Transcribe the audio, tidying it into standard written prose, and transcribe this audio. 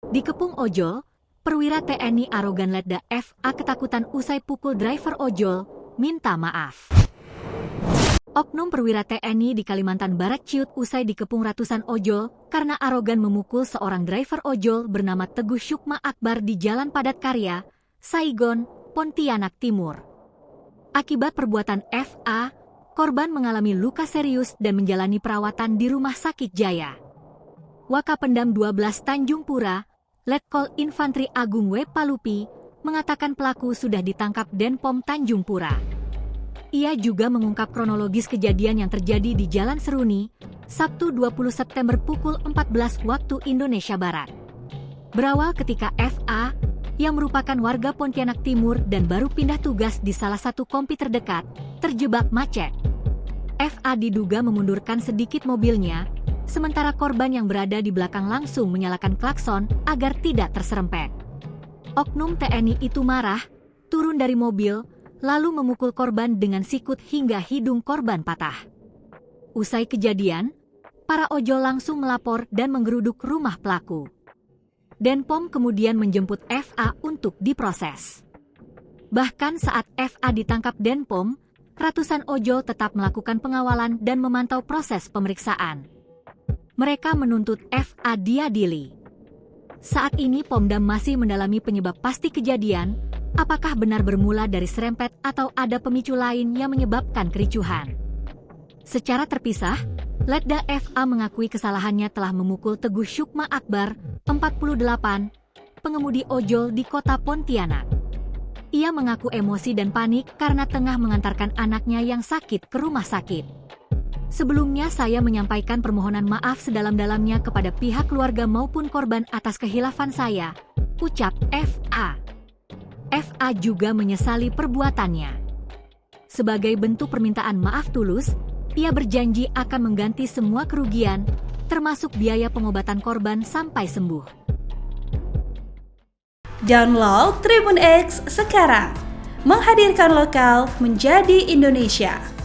Dikepung ojol, perwira TNI arogan Letda FA ketakutan usai pukul driver ojol, minta maaf. Oknum perwira TNI di Kalimantan Barat ciut usai dikepung ratusan ojol karena arogan memukul seorang driver ojol bernama Teguh Syukma Akbar di Jalan Padat Karya, Saigon, Pontianak Timur. Akibat perbuatan FA, korban mengalami luka serius dan menjalani perawatan di Rumah Sakit Jaya. Wakapendam 12 Tanjung Pura, Letkol Infantri Agung W. Palupi, mengatakan pelaku sudah ditangkap Denpom Tanjung Pura. Ia juga mengungkap kronologis kejadian yang terjadi di Jalan Seruni, Sabtu 20 September pukul 14 waktu Indonesia Barat. Berawal ketika FA, yang merupakan warga Pontianak Timur dan baru pindah tugas di salah satu kompi terdekat, terjebak macet. FA diduga memundurkan sedikit mobilnya, sementara korban yang berada di belakang langsung menyalakan klakson agar tidak terserempet. Oknum TNI itu marah, turun dari mobil, lalu memukul korban dengan sikut hingga hidung korban patah. Usai kejadian, para ojol langsung melapor dan menggeruduk rumah pelaku. Denpom kemudian menjemput FA untuk diproses. Bahkan saat FA ditangkap Denpom, ratusan ojol tetap melakukan pengawalan dan memantau proses pemeriksaan. Mereka menuntut FA diadili. Saat ini Pomdam masih mendalami penyebab pasti kejadian, apakah benar bermula dari serempet atau ada pemicu lain yang menyebabkan kericuhan. Secara terpisah, Letda FA mengakui kesalahannya telah memukul Teguh Syukma Akbar, 48, pengemudi ojol di kota Pontianak. Ia mengaku emosi dan panik karena tengah mengantarkan anaknya yang sakit ke rumah sakit. Sebelumnya saya menyampaikan permohonan maaf sedalam-dalamnya kepada pihak keluarga maupun korban atas khilafan saya, ucap FA. FA juga menyesali perbuatannya. Sebagai bentuk permintaan maaf tulus, ia berjanji akan mengganti semua kerugian, termasuk biaya pengobatan korban sampai sembuh. Download Tribun X sekarang, menghadirkan lokal menjadi Indonesia.